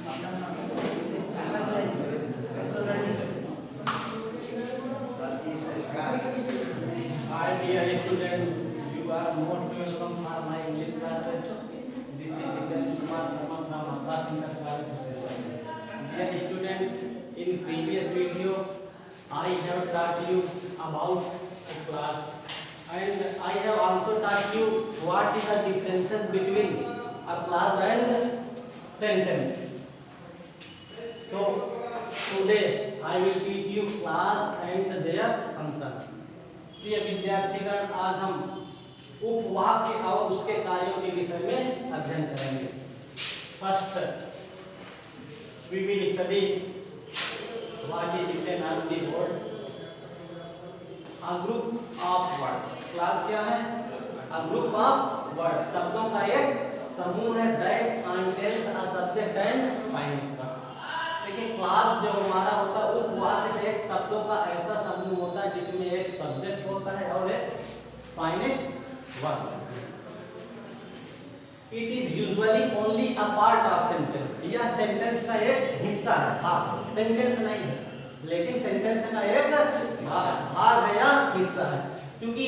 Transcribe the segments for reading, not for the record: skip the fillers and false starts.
Hi dear students, you are most welcome for my English classes. This is Sikandar Kumar Verma from Akash International School. Dear students, in previous video I have taught you about a class, and I have also taught you what is the differences between a class and sentence. So today I will teach you class and their function. प्रिय विद्यार्थीगण, आज हम उपवाक्य और उसके कार्यों के विषय में अध्ययन करेंगे। First we will study what is written on the board. A group of words. Clause क्या है? अ ग्रुप ऑफ वर्ड्स, शब्दों का एक समूह है। That contains a subject and finite verb. देखिए, क्लास जो हमारा होता है उपवाक्य से एक शब्दों का ऐसा समूह होता है जिसमें एक सब्जेक्ट होता है और एक finite verb. It is usually only a part of sentence. यह सेंटेंस का एक हिस्सा है, भाग। सेंटेंस नहीं है, लेकिन सेंटेंस का एक भाग है या हिस्सा है। क्योंकि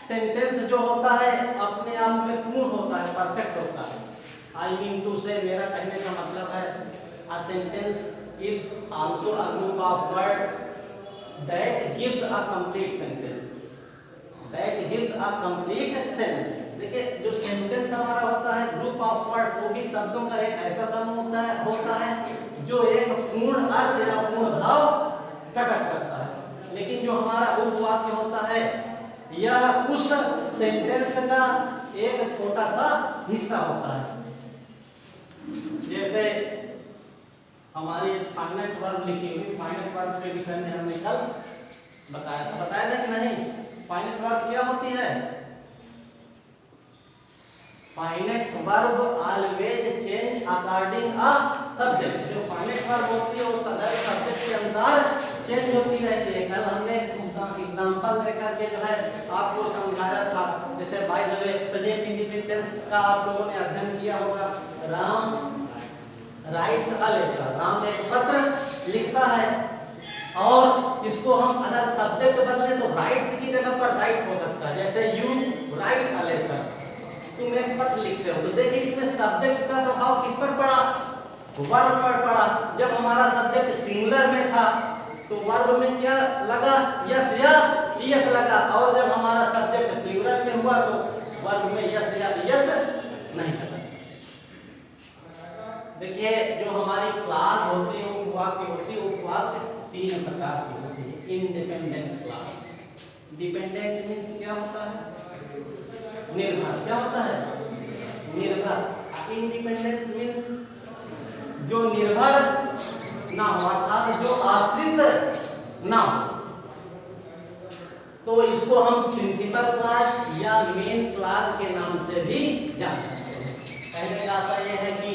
सेंटेंस जो होता है अपने आप में पूर्ण होता है, परफेक्ट होता है। आई मीन टू से, मेरा कहने का मतलब है, a sentence is also a group of words that gives a complete sentence, that gives a complete sentence। देखिए, जो सेंटेंस हमारा होता है ग्रुप ऑफ वर्ड, वो भी शब्दों का एक ऐसा समूह होता है जो एक पूर्ण अर्थ या पूर्ण भाव प्रकट करता है। लेकिन जो हमारा उपवाक्य होता है यह उस सेंटेंस का एक छोटा सा हिस्सा होता है। जैसे हमारी फाइनाइट वर्ब लिखी हुई, फाइनाइट वर्ब के विषय में हमने कल बताया था कि नहीं? फाइनाइट वर्ब क्या होती है? Finite verb always change according a subject. जो फाइनाइट वर्ब होती है वो सदैव सब्जेक्ट के अनुसार चेंज होती रहती है। कल हमने एग्जांपल लेकर के जो है आपको समझाया था। जैसे by the way, present independence का आप लोगों ने अध्ययन किया होगा। Ram writes a letter. Ram एक पत्र लिखता है, और इसको हम अगर सब्जेक्ट बदले तो राइट्स की जगह पर राइट हो सकता है। जैसे यू राइट अ लेटर, तुम एक पत्र लिखते हो। तो देखिए, इसमें सब्जेक्ट का प्रभाव किस पर पड़ा? वर्ब पर पड़ा। जब हमारा सब्जेक्ट सिंगुलर में था तो वर्ब में क्या लगा? यस या यस लगा। और जब हमारा सब्जेक्ट प्लूरल में हुआ तो वर्ब में यस या यस नहीं लगा। देखिए, जो हमारी क्लास होती है उपवाक्य होती है, उपवाक्य तीन प्रकार की होती है। Independent class. डिपेंडेंट मीन्स क्या होता है? निर्भर। क्या होता है? निर्भर। इंडिपेंडेंट मीन्स जो निर्भर ना हो, अर्थात जो आश्रित ना हो। तो इसको हम प्रिंसिपल क्लास या मेन क्लास के नाम से भी जानते हैं। पहले का आशा यह है कि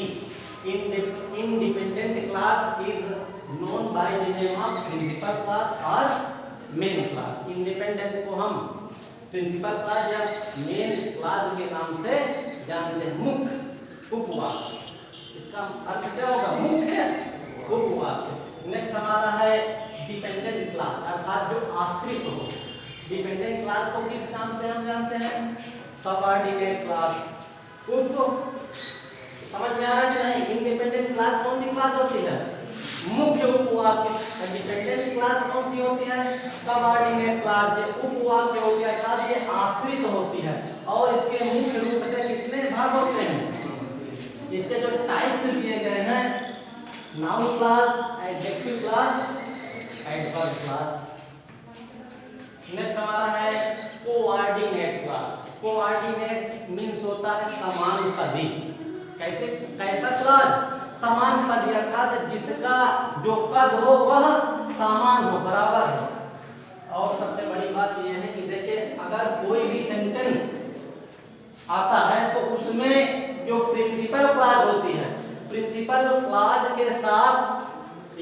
independent class is known by the name of principal class or main class। independent को हम principal class या main class के नाम से जानते हैं। मुख्य उपवाक्य, इसका अर्थ क्या होगा? मुख्य उपवाक्य। नेक्स्ट हमारा है डिपेंडेंट क्लास, अर्थात जो आश्रित हो। डिपेंडेंट क्लास को किस नाम से हम जानते हैं? Subordinate class. समझ में आ रहा है कि नहीं? इंडिपेंडेंट क्लास कौन सी क्लास होती है? मुख्य उपवाक्य। डिपेंडेंट क्लास कौन सी होती है? Subordinate class. ये उपवाक्य होती है, अर्थात ये आश्रित होती है। और इसके मुख्य रूप से कितने भाग होते हैं? इसके जो टाइप्स दिए गए हैं, noun class, adjective class, adverb class. Next हमारा है कोऑर्डिनेट क्लास। कोऑर्डिनेट मीन्स होता है समानुपाती। कैसा क्लास? समान पद, अर्थात जिसका जो पद हो वह समान हो, बराबर हो। और सबसे बड़ी बात यह है कि देखिए, अगर कोई भी सेंटेंस आता है तो उसमें जो प्रिंसिपल क्लास होती है, प्रिंसिपल क्लास के साथ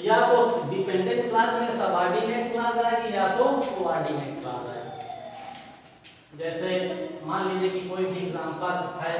या तो डिपेंडेंट क्लास में सबऑर्डिनेट क्लास आएगी या तो कोऑर्डिनेट क्लास आएगी। जैसे मान लीजिए कि कोई भी एग्जांपल है,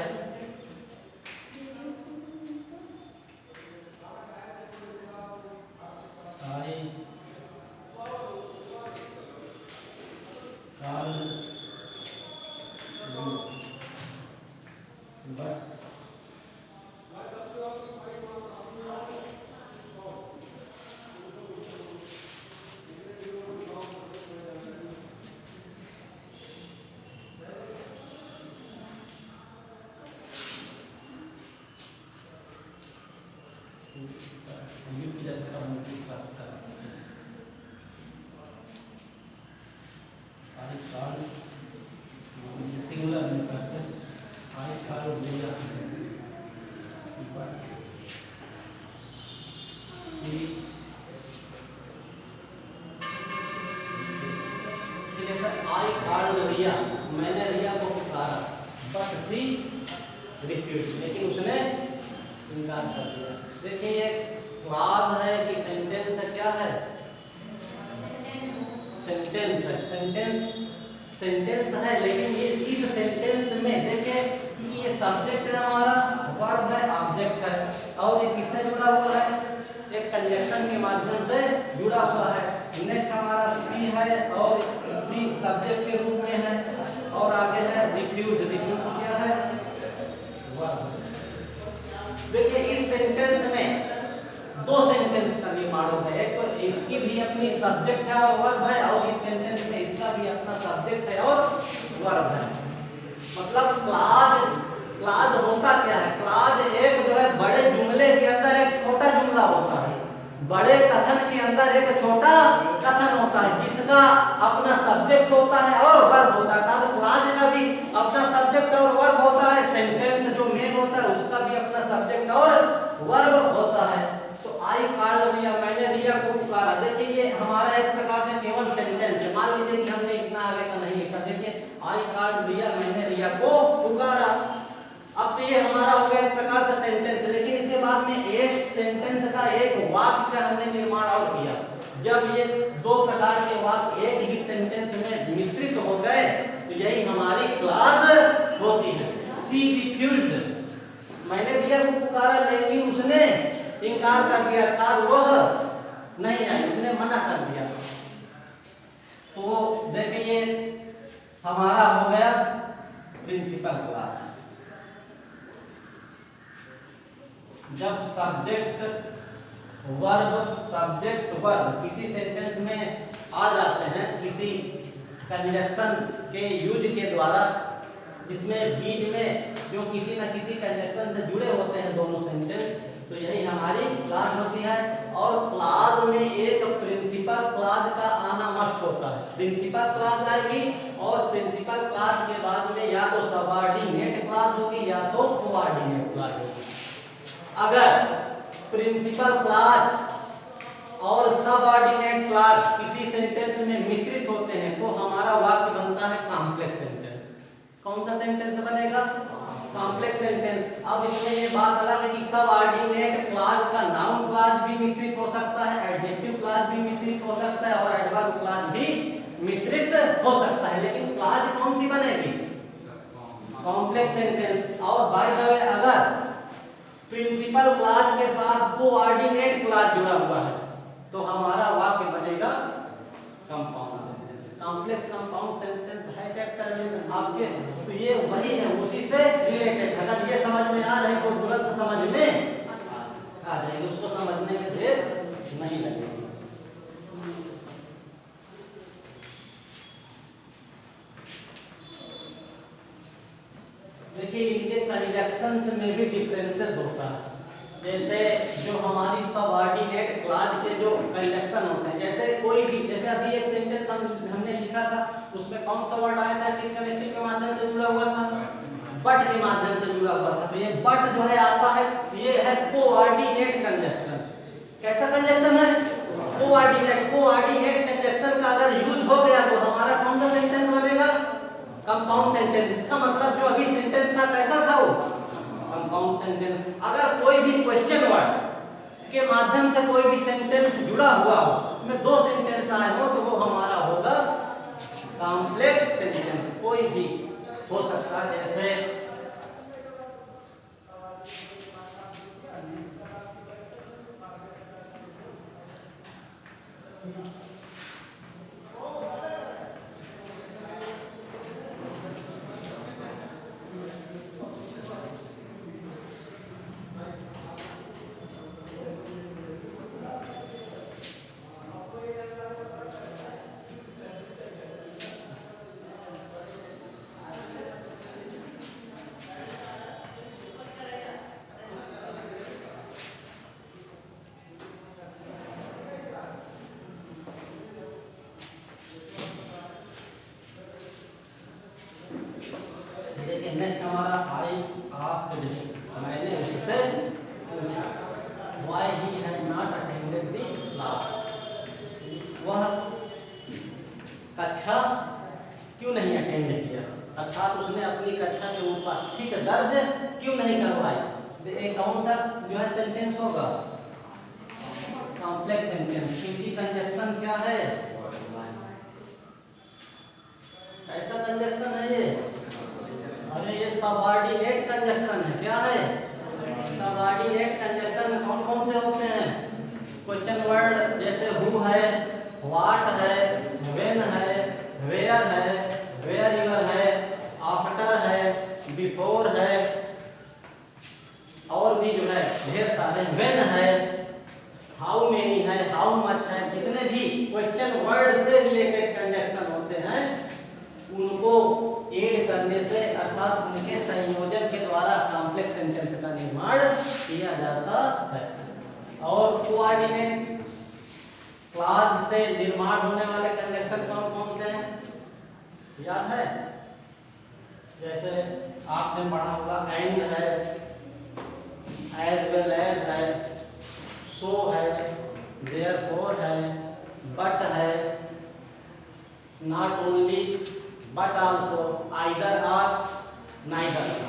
मैंने रिया को पुकारा, बट शी रिफ्यूज, लेकिन उसने इनकार कर दिया। देखिए ये क्लॉज है कि सेंटेंस है, क्या है? सेंटेंस है। सेंटेंस है, लेकिन ये इस सेंटेंस में देखिए कि ये सब्जेक्ट है हमारा, वर्ब है, ऑब्जेक्ट है, और ये किससे जुड़ा हुआ है? एक कंजक्शन के माध्यम से जुड़ा हुआ है। नेक्स्ट हमारा सी है और सी सब्जेक्ट के रूप में है, और आगे है रिफ्यूज। रिफ्यूज क्या है? वर्ब। देखिए इस सेंटेंस में दो सेंटेंस का निर्माण होता है, एक तो इसकी भी अपनी सब्जेक्ट है और वर्ब है, और इस सेंटेंस में इसका भी अपना सब्जेक्ट है और वर्ब है। मतलब क्लॉज होता क्या है? क्लॉज एक जो है बड़े जुमले के अंदर एक छोटा जुमला होता है, बड़े कथन के अंदर एक छोटा कथन होता है, जिसका अपना सब्जेक्ट होता है और वर्ब होता है। तो क्लॉज का भी अपना सब्जेक्ट और वर्ब होता है, सेंटेंस जो मेन होता है उसका भी अपना सब्जेक्ट और वर्ब होता है। तो आई कॉल्ड रिया, मैंने रिया को पुकारा। देखिए ये हमारा एक प्रकार से केवल सेंटेंस है। मान लीजिए कि हमने इतना आगे का नहीं लिखा। देखिए आई कॉल्ड रिया, मैंने रिया को पुकारा। अब तो ये हमारा हो गया एक प्रकार का सेंटेंस, लेकिन इसके बाद में एक सेंटेंस का एक वाक्य का हमने निर्माण और किया। जब ये दो प्रकार के वाक्य एक ही सेंटेंस में मिश्रित हो गए तो यही हमारी क्लॉज होती है। शी रिफ्यूज्ड, मैंने रिया को पुकारा लेकिन उसने इनकार कर दिया, अर्थात वह नहीं आई, उसने मना कर दिया। तो देखिए हमारा हो गया प्रिंसिपल क्लॉज। जब सब्जेक्ट वर्ब किसी सेंटेंस में आ जाते हैं किसी कंजक्शन के यूज के द्वारा, जिसमें बीच में जो किसी न किसी कंजक्शन से जुड़े होते हैं दोनों सेंटेंस, तो यही हमारी क्लॉज होती है। और क्लॉज में एक प्रिंसिपल क्लॉज का आना मस्ट होता है। प्रिंसिपल क्लॉज आएगी और प्रिंसिपल क्लॉज के बाद में या तो सबऑर्डिनेट क्लॉज होगी या तो कोऑर्डिनेट क्लॉज होगी। अगर प्रिंसिपल क्लॉज और सबऑर्डिनेट क्लॉज किसी सेंटेंस में मिश्रित होते हैं तो हमारा वाक्य बनता है कॉम्प्लेक्स सेंटेंस। कौन सा सेंटेंस बनेगा? Complex sentence. अब इसमें ये बात अलग है कि सबऑर्डिनेट क्लॉज का नाउन क्लॉज भी मिश्रित हो सकता है, एडजेक्टिव क्लॉज भी मिश्रित हो सकता है और एडवर्ब क्लॉज भी मिश्रित हो सकता है, लेकिन क्लॉज कौन सी बनेगी? Complex sentence. और बाय द वे अगर प्रिंसिपल क्लॉज के साथ कोऑर्डिनेट क्लॉज जुड़ा हुआ है तो हमारा वाक्य बनेगा compound sentence. Complex compound sentence है चैप्टर में आपके, तो ये वही है, उसी से रिलेटेड। अगर ये समझ में आ जाए तो तुरंत समझ में आ जाएगी, उसको समझने में देर नहीं लगेगी। देखिए इनके कंजक्शंस में भी डिफरेंसेस होता है। जैसे जो हमारी सबऑर्डिनेट क्लॉज के जो कंजक्शन होते हैं, जैसे कोई भी, जैसे अभी एक सेंटेंस हमने लिखा था, उसमें कौन सा वर्ड आया था, किस कनेक्टिव के माध्यम से जुड़ा हुआ था? बट के माध्यम से जुड़ा हुआ था। तो ये बट जो है आता है, ये है कोऑर्डिनेट कंजक्शन। कैसा कंजक्शन है? कोऑर्डिनेट। कोऑर्डिनेट कंजक्शन का अगर यूज हो गया तो हमारा कौन सा सेंटेंस बनेगा? Compound sentence. इसका मतलब जो अभी सेंटेंस था कैसा था वो? Compound sentence. अगर कोई भी क्वेश्चन वर्ड के माध्यम से कोई भी सेंटेंस जुड़ा हुआ हो, उसमें दो सेंटेंस आए हो, तो वो हमारा होगा कॉम्प्लेक्स सेंटेंस। कोई भी हो सकता है, जैसे why he had not attended the class. वह कक्षा क्यों नहीं अटेंड किया, अर्थात उसने अपनी कक्षा में उपस्थित दर्ज क्यों नहीं करवाई। एक कौन सा जो है सेंटेंस होगा, कॉम्प्लेक्स सेंटेंस, क्योंकि कंजक्शन क्या है, कैसा कंजक्शन है ये, अरे ये सबऑर्डिनेट कंजक्शन है। क्या है, सबऑर्डिनेट कंजक्शन कौन कौन से होते हैं, क्वेश्चन वर्ड जैसे हु है, व्हाट है, व्हेन है, वेयर है, वेयर यूर है, आफ्टर है, बिफोर है, और भी जो है ढेर सारे, व्हेन है, हाउ मेनी है, हाउ मच है, जितने भी क्वेश्चन वर्ड से रिलेटेड कंजक्शन होते हैं उनको ऐड करने से अर्थात उनके संयोजन के द्वारा कॉम्प्लेक्स सेंटेंस का निर्माण किया जाता है। और कोऑर्डिनेट क्लॉज से निर्माण होने वाले कंजक्शन कौन कौन से हैं, याद है, जैसे आपने पढ़ा होगा एंड है, एज वेल एज है, सो है, देयरफॉर है, बट है, not only but also, either or, neither or.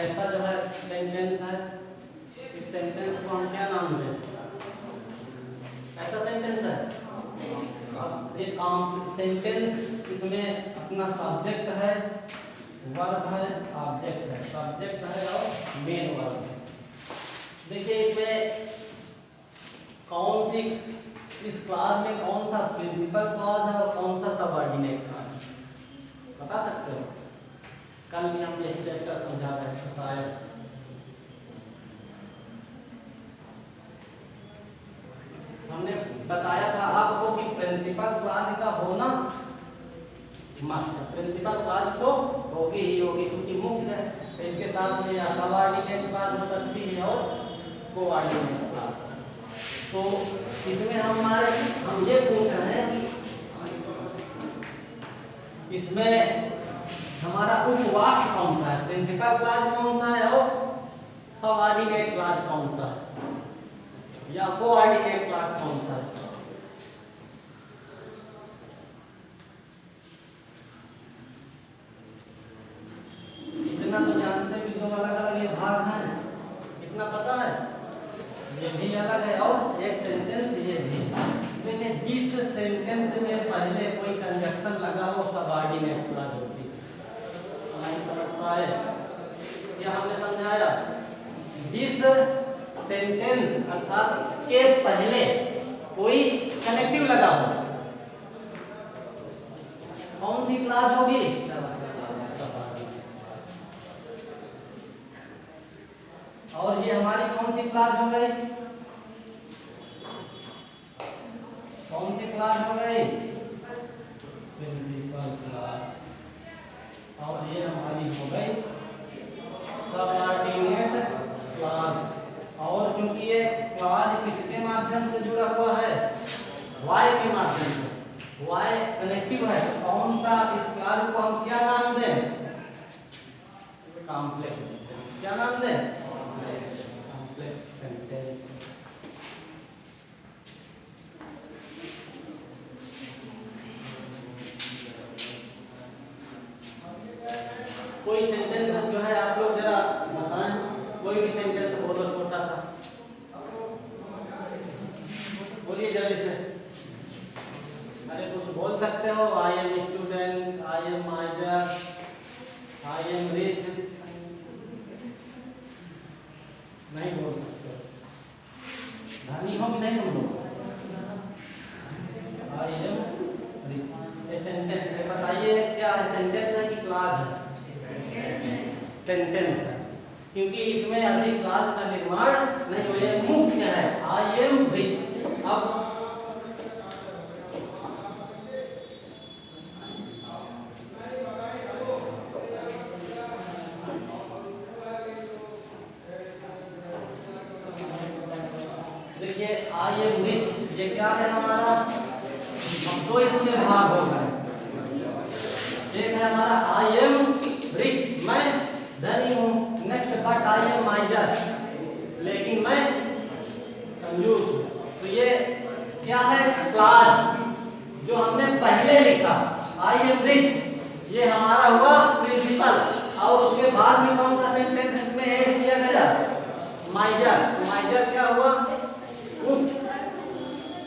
ऐसा जो है सेंटेंस है, इस सेंटेंस को हम क्या नाम दें, ऐसा सेंटेंस है, ये सेंटेंस, इसमें अपना सब्जेक्ट है, वर्ब है, ऑब्जेक्ट है, सब्जेक्ट है और मेन वर्ब है। देखिए इसमें कौन सी, इस क्लास में कौन सा प्रिंसिपल क्लॉज है और कौन सा सबऑर्डिनेट क्लॉज है, बता सकते हो? कल भी हम यही चैप्टर समझा रहे हैं शायद, हमने बताया था आपको कि प्रिंसिपल क्लॉज का होना मस्ट है, प्रिंसिपल क्लॉज तो होगी ही होगी क्योंकि मुख्य है, इसके साथ में सबऑर्डिनेट क्लॉज हो सकती है और कोऑर्डिनेट क्लॉज। तो इसमें हम ये पूछ रहे हैं कि इसमें हमारा उपवाक्य कौन सा है, प्रिंसिपल क्लॉज कौन सा है और सबऑर्डिनेट क्लॉज कौन सा है या कोऑर्डिनेट क्लॉज कौन सा है। इतना तो जानते हैं कि दो अलग अलग ये भाग हैं, इतना पता है, ये भी अलग है और एक सेंटेंस ये भी। देखिए जिस सेंटेंस में पहले कोई कंजक्शन लगा हो सबऑर्डिनेट क्लॉज होती है, नहीं समझ पाए, यह हमने समझाया। जिस सेंटेंस अर्थात के पहले कोई कनेक्टिव लगा हो, कौन सी क्लॉज होगी, और ये हमारी कौन सी क्लॉज हो गई, कौन सी क्लॉज हो गई, प्रिंसिपल क्लॉज, और ये हमारी हो गई सबऑर्डिनेट क्लॉज। और क्योंकि ये क्लॉज किसके माध्यम से जुड़ा हुआ है, वाई के माध्यम से, वाई कनेक्टिव है, तो कौन सा इस क्लॉज को हम क्या नाम दें, कॉम्प्लेक्स, क्या नाम दें, कॉम्प्लेक्स सेंटेंस। कोई सेंटेंस जो है आप लोग जरा बताएं, कोई भी सेंटेंस बोलो छोटा सा, बोलिए जल्दी से, अरे कुछ बोल सकते हो, I am student, I sentence है, क्योंकि इसमें अभी क्लास का निर्माण नहीं हुआ, ये मुख्य है आई एम रिच। अब देखिए आई एम रिच ये क्या है हमारा, तो इसमें भाग होगा। एक है हमारा आई एम रिच, मैं धनी हूँ। नेक्स्ट बट आई एम माइजर, लेकिन मैं कंजूस हूँ। तो ये क्या है, क्लास जो हमने पहले लिखा आई एम रिच, ये हमारा हुआ प्रिंसिपल। और उसके बाद में कौन सा सेंटेंस इसमें ऐड किया गया, माइजर। तो माइजर क्या हुआ,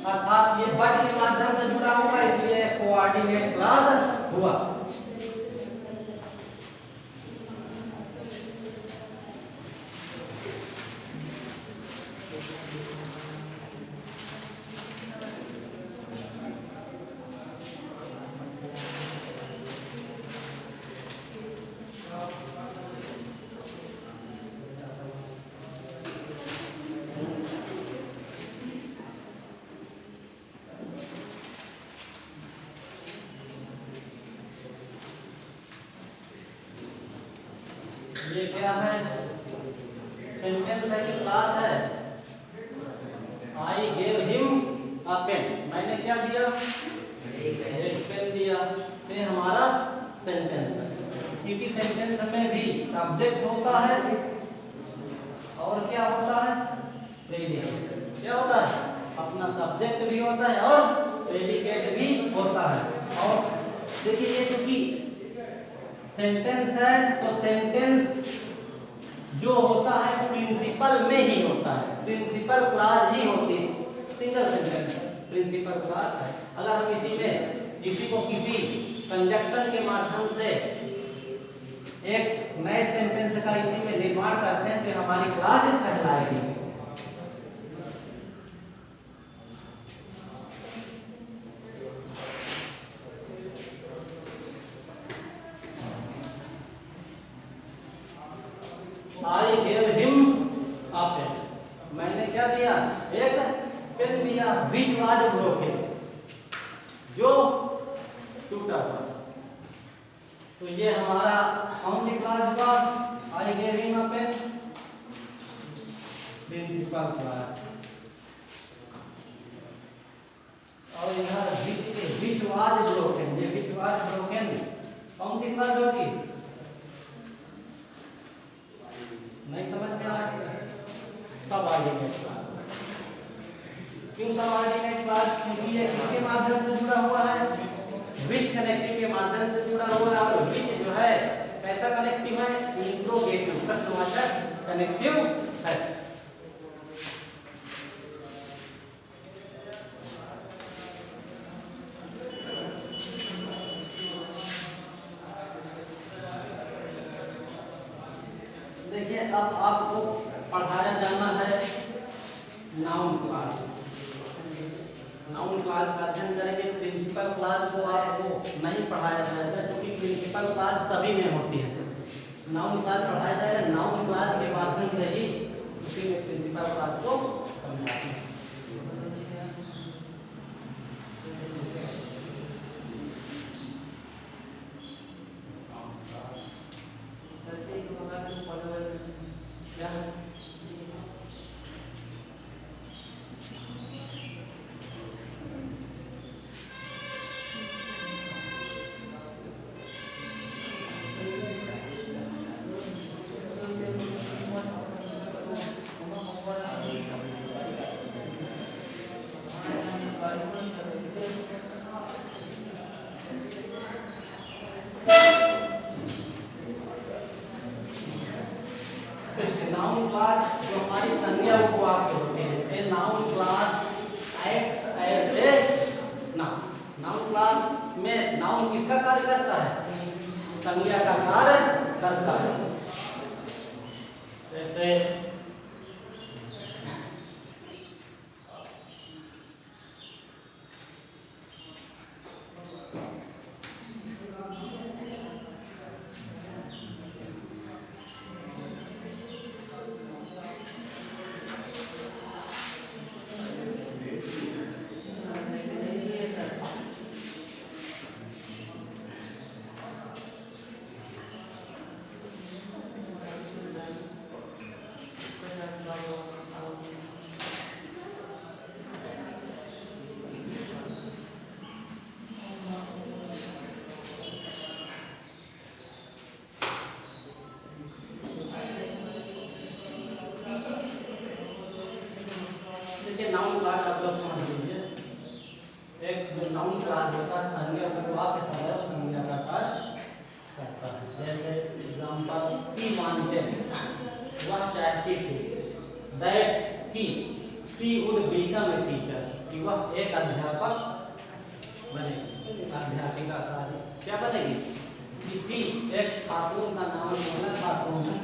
अर्थात ये बट के माध्यम से जुड़ा हुआ, इसलिए कोऑर्डिनेट क्लास हुआ। ये क्या है, सेंटेंस है कि क्लास है। I gave him a pen, मैंने क्या दिया, एक पेन दिया। ये हमारा सेंटेंस है, क्योंकि सेंटेंस में भी सब्जेक्ट होता है और क्या होता है, प्रेडिकेट। क्या होता है, अपना सब्जेक्ट भी होता है और प्रेडिकेट भी होता है। और देखिए ये क्योंकि सेंटेंस है, तो सेंटेंस जो होता है प्रिंसिपल में ही होता है, प्रिंसिपल क्लास ही होती है। सिंगल सेंटेंस प्रिंसिपल क्लास है। अगर हम इसी में किसी को किसी कंजक्शन के माध्यम से एक नए सेंटेंस का इसी में निर्माण करते हैं तो हमारी क्लास कहलाएगी। I gave him a pen, मैंने क्या दिया, एक पेन दिया। व्हिच वाज ब्रोकन, जो टूटा हुआ। तो ये हमारा कौन सी क्लास हुआ, I gave him a pen, principal clause. और इधर व्हिच वाज ब्रोकन, ये व्हिच वाज ब्रोकन कौन सी क्लास होगी, नहीं समझ में आ रहा, सबऑर्डिनेट क्लास। क्यों सबऑर्डिनेट क्लास, क्योंकि ये किसके माध्यम से जुड़ा हुआ है, विच कनेक्टिव के माध्यम से जुड़ा हुआ है। और विच जो है कैसा कनेक्टिव है, इंट्रोगेटिव प्रश्नवाचक कनेक्टिव है। देखिए अब आपको पढ़ाया जाना है नाउन क्लास। नाउन क्लास का अध्ययन करेंगे। प्रिंसिपल क्लास को आपको नहीं पढ़ाया जाएगा, क्योंकि प्रिंसिपल क्लास सभी में होती है। नाउन क्लास पढ़ाया जाएगा, नाउन क्लास के माध्यम से ही उसी में प्रिंसिपल क्लास को समझाते हैं। नाउन क्लास जो हमारी संज्ञा उपवाक्य होते हैं, ये noun clause acts as a noun. Noun clause में नाउन किसका कार्य करता है, संज्ञा का कार्य करता है। जैसे दैट कि she would become a teacher, कि वह एक अध्यापक बनेगी, अध्यापिका सॉरी क्या बनेगी, किसी एक खातून का नाम मोहना खातून है,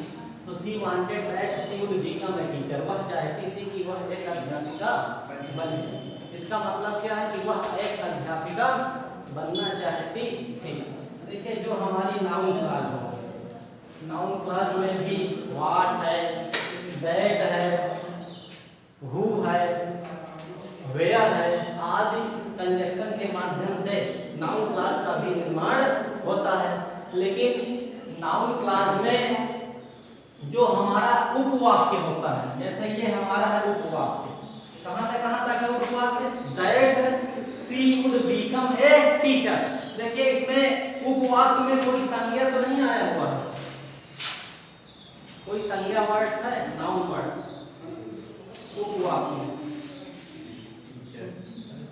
तो she wanted that she would become a teacher, वह चाहती थी कि वह एक अध्यापिका बने। इसका मतलब क्या है कि वह एक अध्यापिका बनना चाहती थी। देखिए जो हमारी नाउन क्लॉज हो, नाउन क्लॉज में भी व्हाट है, दैट है, हु है, वेयर है आदि कंजक्शन के माध्यम से नाउन क्लॉज का भी निर्माण होता है। लेकिन नाउन क्लॉज में जो हमारा उपवाक्य होता है, जैसे ये हमारा है उपवाक्य, कहां से कहां तक है उपवाक्य, that she would become a teacher. देखिए इसमें उपवाक्य में कोई संज्ञा तो नहीं आया हुआ है, कोई संज्ञा वर्ड है, नाउन वर्ड उपवाक्य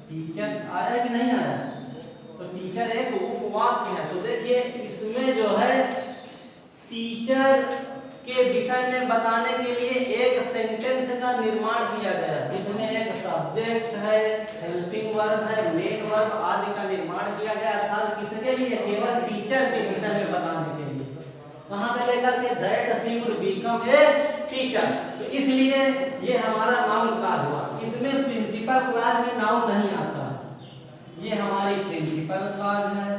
टीचर आया कि नहीं आया, तो टीचर एक उपवाक्य है। तो देखिए इसमें जो है टीचर के विषय में बताने के लिए एक सेंटेंस का निर्माण किया गया, जिसमें एक सब्जेक्ट है, हेल्पिंग वर्ब है, मेन वर्ब आदि का निर्माण किया गया, अर्थात किसके लिए, केवल टीचर के विषय में बताने के लिए। कहां से लेकर के that she would become a teacher, तो इसलिए ये हमारा नाउन क्लॉज हुआ। इसमें प्रिंसिपल क्लॉज में नाउन नहीं आता, ये हमारी प्रिंसिपल क्लॉज है।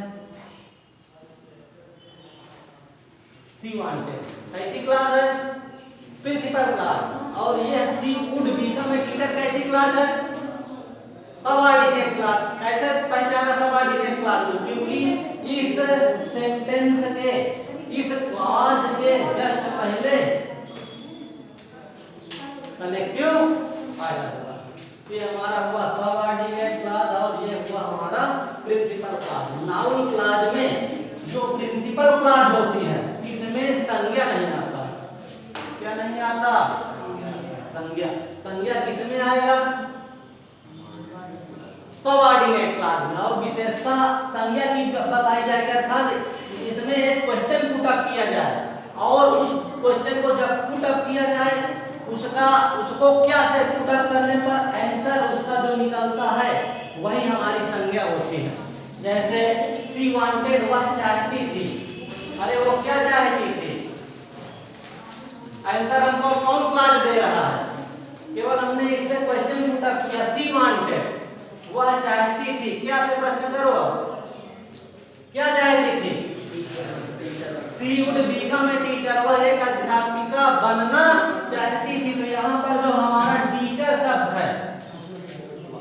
शी वांटेड कैसी क्लॉज है, प्रिंसिपल क्लॉज, और ये she would become a teacher कैसी क्लॉज है, सबऑर्डिनेट क्लॉज। कैसे पहचाना सबऑर्डिनेट क्लॉज, क्योंकि इस सेंटेंस के इस क्लॉज के जस्ट पहले कनेक्टिव आ जाएगा, ये हमारा हुआ सबऑर्डिनेट क्लॉज और ये हुआ हमारा प्रिंसिपल क्लॉज। नाउन क्लॉज में जो प्रिंसिपल क्लॉज होती है इसमें संज्ञा नहीं आता, क्या नहीं आता, संज्ञा। संज्ञा किसमें आएगा, सबऑर्डिनेट क्लॉज में, और विशेषता संज्ञा की बताई जाएगी, अर्थात इसमें एक क्वेश्चन पुट अप किया जाए और उस क्वेश्चन को जब पुट अप किया जाए उसको क्या से पुट अप करने पर आंसर उसका जो निकलता है वही हमारी संज्ञा होती है। जैसे शी वांटेड, वह चाहती थी, अरे वो क्या चाहती थी, आंसर हमको कौन क्लॉज दे रहा है, केवल हमने इसे क्वेश्चन पुट अप किया, शी वांटेड वह चाहती थी, क्या से प्रश्न करो, क्या चाहती थी, she would become a teacher, वह एक अध्यापिका बनना चाहती थी। तो यहाँ पर जो हमारा टीचर शब्द है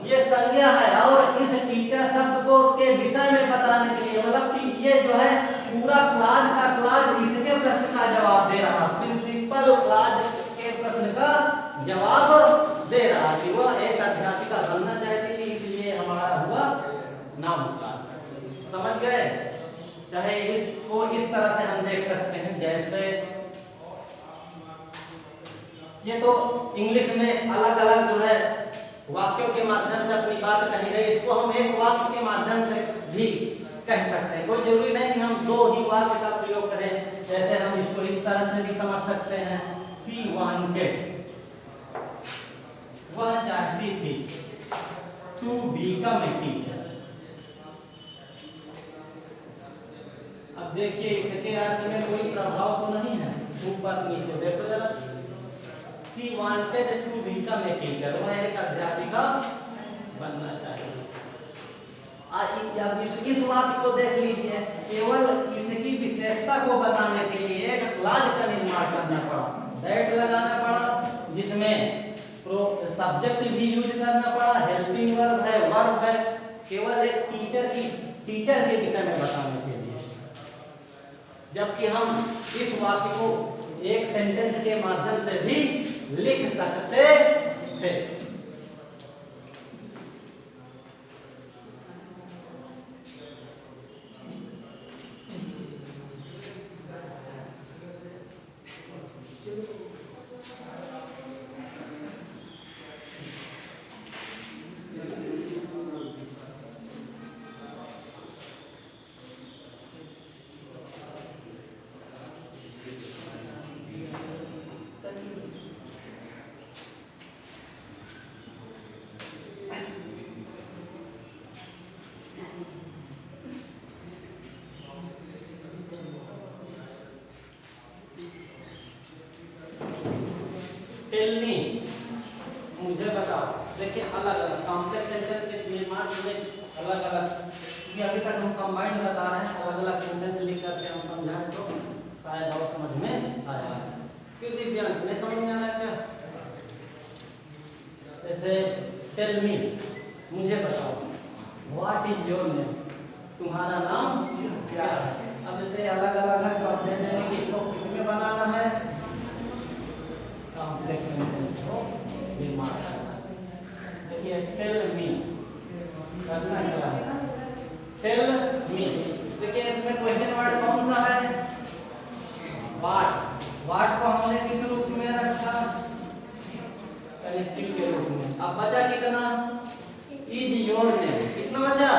ये संज्ञा है, और इस टीचर शब्द को के विषय में बताने के लिए, मतलब कि ये जो है पूरा क्लॉज का क्लॉज इसके प्रश्न का जवाब दे रहा, प्रिंसिपल क्लॉज के प्रश्न का जवाब दे रहा कि वह एक अध्यापिका बनना चाहती थी, इसलिए हमारा हुआ नाउन क्लॉज। समझ गए, चाहे इसको इस तरह से हम देख सकते हैं, जैसे ये तो इंग्लिश में अलग अलग जो है वाक्यों के माध्यम से अपनी बात कही गई, इसको हम एक वाक्य के माध्यम से भी कह सकते हैं, कोई जरूरी नहीं कि हम दो ही वाक्य का प्रयोग करें। जैसे हम इसको इस तरह से भी समझ सकते हैं, शी वांटेड, वह चाहती थी, टू बिकम ए टीचर। अब देखिए इसके अर्थ में कोई प्रभाव तो नहीं है, ऊपर नीचे देखो जरा, she wanted to become a teacher, वह एक अध्यापिका बनना चाहिए। अब इस वाक्य को देख लीजिए, केवल इसकी विशेषता को बताने के लिए एक क्लॉज का निर्माण करना पड़ा, दैट लगाना पड़ा, जिसमें सब्जेक्ट भी यूज करना पड़ा, हेल्पिंग वर्ब है, वर्ब है, केवल एक टीचर के विषय में बताने के लिए। जबकि हम इस वाक्य को एक सेंटेंस के माध्यम से भी लिख सकते थे। टेल मी, मुझे बताओ। देखिए अलग अलग कॉम्प्लेक्स सेंटेंस के निर्माण में अलग अलग, क्योंकि अभी तक हम कंबाइंड बता रहे हैं, अलग अलग सेंटेंस लिख करके हम समझाएं तो शायद और समझ में आएगा। क्यों दिव्यांग नहीं समझ में आ रहा है क्या? जैसे टेल मी, मुझे बताओ, व्हाट इज योर नेम, तुम्हारा नाम क्या है। अब जैसे अलग अलग है तो आप दे देंगे कि इसको किसमें बनाना है, कॉम्प्लेक्स सेंटेंस को निर्माण करना है। देखिए टेल मी करना क्या है, टेल मी। देखिए इसमें क्वेश्चन वर्ड कौन सा है, व्हाट। व्हाट को हमने किस रूप में रखा, कनेक्टिव के रूप में। अब बचा कितना, इज योर नेम, कितना बचा,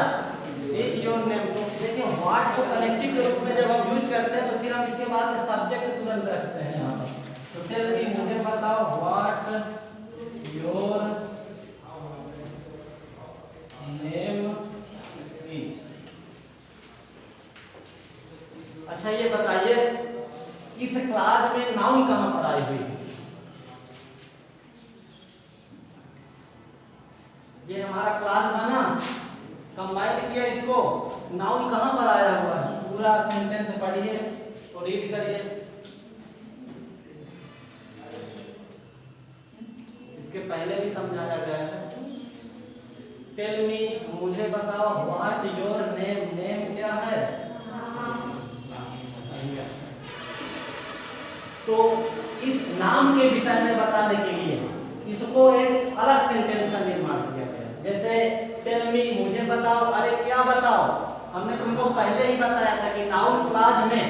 इज योर नेम। तो देखिए व्हाट को कनेक्टिव के रूप में जब हम यूज करते हैं तो फिर हम इसके बाद सब्जेक्ट तुरंत रखते हैं यहाँ पर। तो टेल मी, मुझे बताओ, व्हाट योर नेम इज। अच्छा ये बताइए इस क्लास में नाउन कहां पर आई हुई है, ये हमारा क्लास बना, कंबाइंड किया इसको, नाउन कहां पर आया हुआ है, पूरा सेंटेंस पढ़िए और रीड करिए। इसके पहले भी समझाया गया है। टेल मी, मुझे बताओ, व्हाट योर नेम, नेम क्या है, तो इस नाम के विषय में बताने के लिए इसको एक अलग सेंटेंस का निर्माण किया गया। जैसे टेल मी, मुझे बताओ, अरे क्या बताओ, हमने तुमको पहले ही बताया था कि नाउन क्लॉज में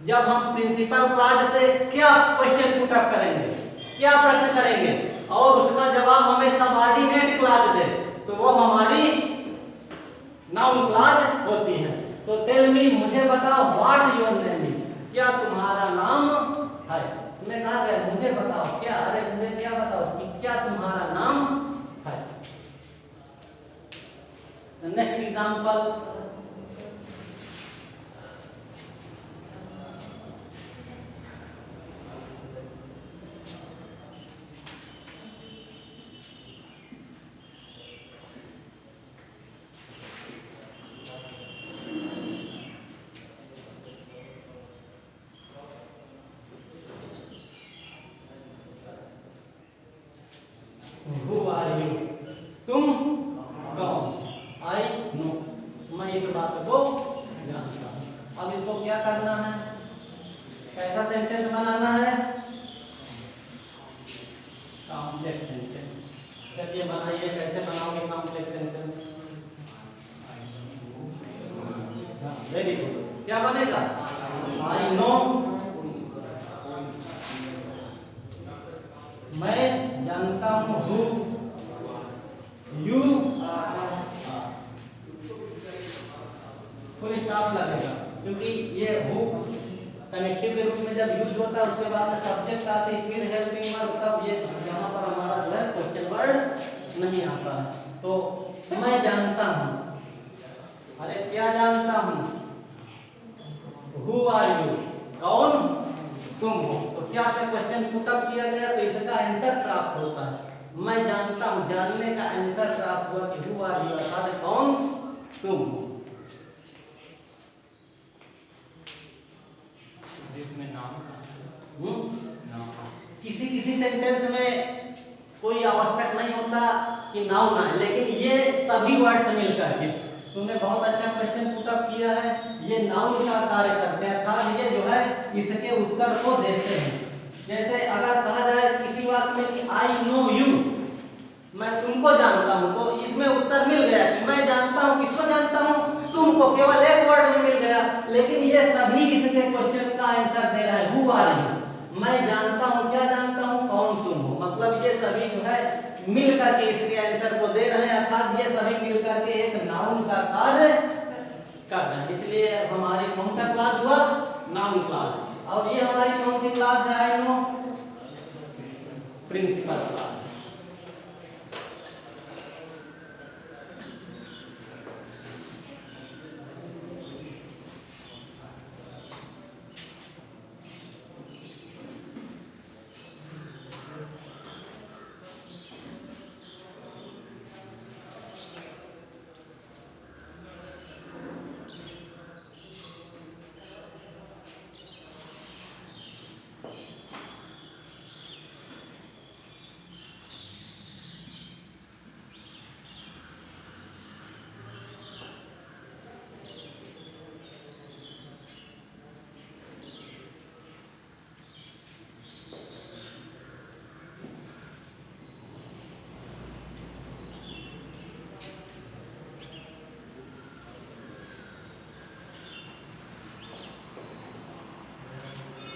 जब हम प्रिंसिपल क्लॉज से क्या क्वेश्चन पुट अप करेंगे, क्या प्रश्न करेंगे और उसका जवाब हमें सबऑर्डिनेट क्लॉज दे तो वो हमारी नाउन क्लॉज होती है। तो टेल मी, मुझे बताओ, व्हाट योर नेम इज, क्या तुम्हारा नाम है। तुमने कहा गया मुझे बताओ क्या, अरे मुझे क्या बताओ कि क्या तुम्हारा नाम है। Next example, Who are you? तुम कौन, I know, मैं इस बात को जानता हूँ। अब इसको क्या करना है, कैसा सेंटेंस बनाना है, कॉम्प्लेक्स सेंटेंस। चलिए बनाइए, कैसे बनाओगे कॉम्प्लेक्स सेंटेंस। वेरी गुड, क्या बनेगा, I know, मैं जानता हूँ, हु, यू, फुल स्टॉप लगेगा क्योंकि ये हु कनेक्टिव के रूप में जब यूज होता है उसके बाद में सब्जेक्ट आते हैं, फिर हेल्पिंग वर्ब, तब ये यहाँ पर हमारा जो है क्वेश्चन वर्ड नहीं आता है। तो मैं जानता हूँ, अरे क्या जानता हूँ, हु आर यू, कौन तुम हो। तो क्या क्वेश्चन पुट अप किया गया तो इसका आंसर प्राप्त होता है। मैं जानता हूं, जानने का आंसर प्राप्त हुआ कि हु आर यू, अर्थात कौन तुम हो। जिसमें नाम किसी किसी सेंटेंस में कोई आवश्यक नहीं होता कि नाउन आए, लेकिन ये सभी वर्ड से मिलकर के तुमने बहुत अच्छा क्वेश्चन पुट अप किया है, ये नाउन का कार्य करते हैं, अर्थात ये जो है इसके उत्तर को देते हैं। जैसे अगर कहा जाए किसी बात में कि आई नो यू, मैं तुमको जानता हूं, तो इसमें उत्तर मिल गया कि मैं जानता हूं, किसको जानता हूं, तुमको, केवल एक वर्ड में मिल गया। लेकिन ये सभी इसके क्वेश्चन का आंसर दे रहा है, हु आर यू, मैं जानता हूं, क्या जानता हूं, कौन तुम हो। मतलब ये सभी जो है मिल करके इसके आंसर को दे रहे हैं, अर्थात ये सभी मिल करके एक नाउन का कार्य कर रहे हैं। इसलिए हमारी कौन सा क्लास हुआ, नाउन क्लास। और ये हमारी कौन सी क्लास है, आई नो, प्रिंसिपल क्लास।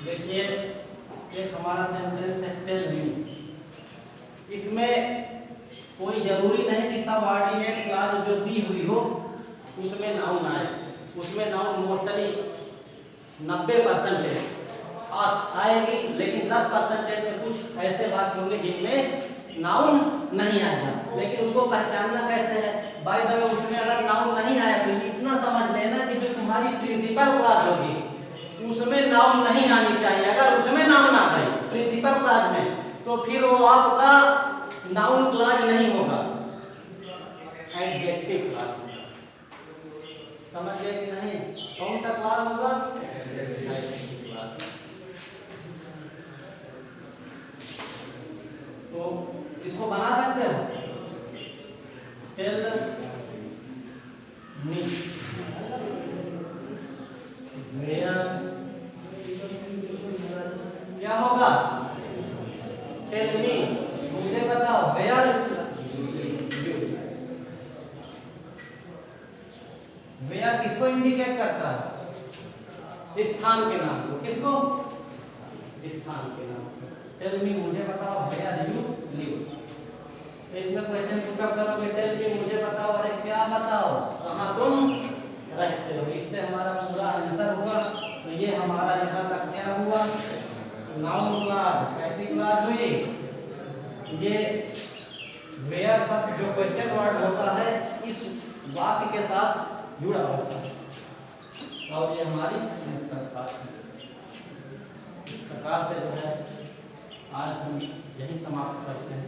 देखिए एक हमारा सेंटेंस है टेल मी। इसमें कोई जरूरी नहीं कि सबऑर्डिनेट क्लॉज जो दी हुई हो उसमें नाउन आए। उसमें नाउन मोस्टली 90% आएगी, लेकिन 10% में कुछ ऐसे वाक्य होंगे जिनमें नाउन नहीं आएगा। लेकिन उसको पहचानना कैसे है? बाय द वे उसमें अगर नाउन नहीं आया तो इतना समझ लेना कि जो तुम्हारी प्रिंसिपल क्लॉज होगी उसमें नाउन नहीं आनी चाहिए। अगर उसमें नाउन आ गई प्रिंसिपल क्लॉज में तो फिर वो आपका नाउन क्लॉज नहीं होगा, एडजेक्टिव क्लॉज। समझ गए कि नहीं? कौन सा क्लॉज होगा? Adjective clause. तो इसको बना सकते हो, टेल मी वेयर, क्या होगा? टेल मी मुझे बताओ वेयर यू। वेयर किसको इंडिकेट करता है? स्थान के नाम को। किसको? स्थान के नाम को। टेल मी मुझे बताओ वेयर यू लिव। इसमें क्वेश्चन पुटअप करोगे, टेल मी मुझे बताओ, अरे क्या बताओ, कहाँ तुम रहते हो। इससे हमारा पूरा आंसर होगा। तो ये हमारा यहाँ तक क्या हुआ? Noun clause. कैसी क्लॉज हुई? ये वेयर तक जो क्वेश्चन वर्ड होता है इस वाक्य के साथ जुड़ा होता है, और ये हमारी प्रिंसिपल क्लॉज है। इस प्रकार से जो है आज हम यही समाप्त करते हैं।